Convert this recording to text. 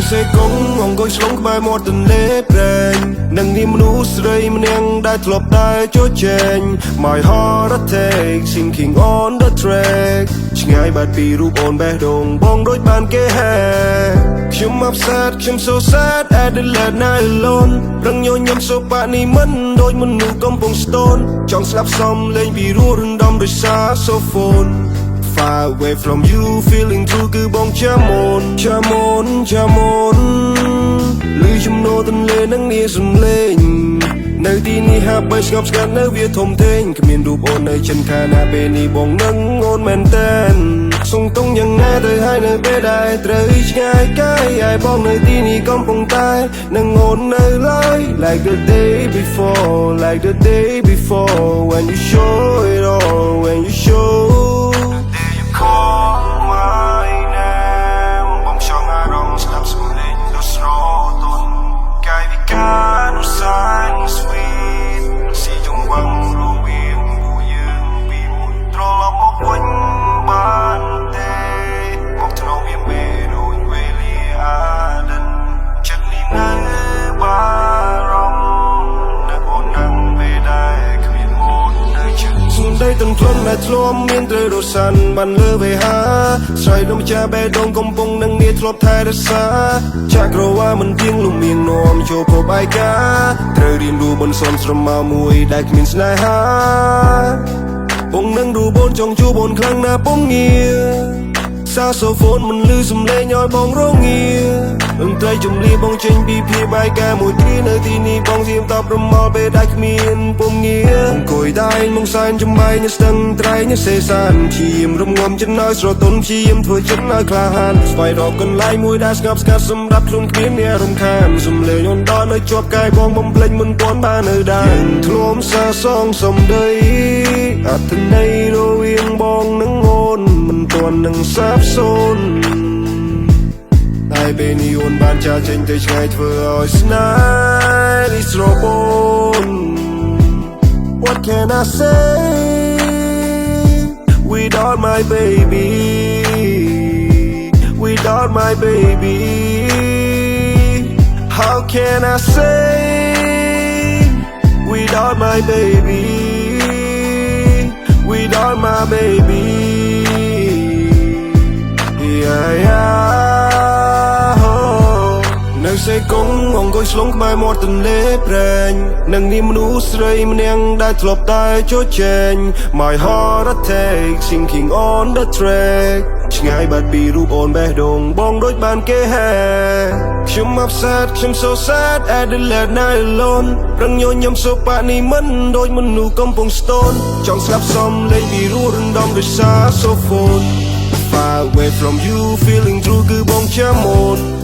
សេកងអង្គុយឆ្លងក្បែរមាត់ទន្លេប្រេងនឹងនាមមនុស្សស្រីម្នាក់ដែលធ្លាប់តែចូលជែង My heart attack sinking on the track ឆ្ងាយបាត់ពីរូបអូនបេះដូងបងដូចបានគេហែខ្ញុំ upset ខ្ញុំ so sad at the late night alone រឹងញញឹមសូបានេះមិនដូចមនុស្សកំពុងស្ទន់ចង់ស្លាប់សំលេងពីរស់រំដំដោយសារ so phone Far away from you feeling true គឺបងចាំមុនលឺជំនោរទន្លេនឹងនាសំលេងនៅទីនេះហាក់បីស្ងប់ស្ងាត់នៅវាធំធេងគ្មានរូបអូននៅចិនខាណាពេលនេះបងនឹងអូនមែនតែនសងតុងយ៉ាងណាទៅហើយនៅពេលដែលត្រូវឆ្ងាយកាយឲ្យបងនៅទីនេះកំពុងតែនឹងអូននៅឡើយ Like the day before when you show it all when you show Call my name បងចង់អារម្មណ៍ស្ដាប់សំឡេងដ៏ស្រទន់កាយវិការនោះ sign sweet ស៊ីចង្វាក់រវាងពួកយើងពីមុនត្រឡប់មកវិញបានទេមកធ្នមវាពេលដូចវេលាអាដិនចិត្តនេះនៅបារម្ភនៅអូននឹងពេលដែលគ្មានអូននៅជិតសួនដីទាំងខ្លួនដែលធ្លាប់មានត្រូវរសាន់បានលើវេហាស្រ័យនំចាបេះដូងកំពុងនឹងងារធ្លាប់ថែរក្សាចាក់ក្រវ៉ាមិនទៀងលំមៀងនាំចូលប្របាយការត្រូវរៀនรู้បនសំស្រមមកមួយដែលគ្មានស្នេហាបងនឹងរូបអូនចង់ជួបអូនខ្លាំងណាស់បងងារសាសូហ្វូនមិនលឺសំឡេងឲ្យបងរងាតន្ត្រីជំលាបងចេញពីភីបាយការមួយគ្រានៅទីនេះបងសៀមតបរមល់ពេលដែលគ្មានពុំងារអង្គុយតែងមកសែនចំបៃនៅស្ទឹងត្រែងនៅសេសានព្យាយាមរំងំចិត្តឲ្យស្រទន់ព្យាយាមធ្វើចិត្តឲ្យក្លាហានស្វែងរកកន្លែងមួយដែលស្ងប់ស្ងាត់សម្រាប់ខ្លួនគ្មានអ្នករំខានសំឡេងអូនដល់នៅជាប់កាយបងបំភ្លេចមិនទាន់បាននៅដែរធ្លាប់សាសងសំដីអត្ថន័យរវាងបងនិងអូនមិនទាន់នឹងសាបសូន្យតែពេលនេះអូនបានចាចេញទៅឆ្ងាយធ្វើឲ្យស្នេហ៍នេះស្របូន What can I say without my baby without my baby How can I say without my baby without my baby yeah នៅសេកងអង្គុយឆ្លងក្បែរមាត់ទន្លេប្រេងនឹងនាមមនុស្សស្រីម្នាក់ដែលធ្លាប់តែចូលជែង My heart attack sinking on the track ឆ្ងាយបាត់ពីរូបអូនបេះដូងបងដូចបានគេហែខ្ញុំ upset ខ្ញុំ so sad at the late night alone រឹងញញឹមសូបានេះមិនដូចមនុស្សកំពុងស្ទន់ចង់ស្លាប់សំលេងពីរស់រំដំដោយសារ so phone Far away from you feeling true គឺបងចាំមុន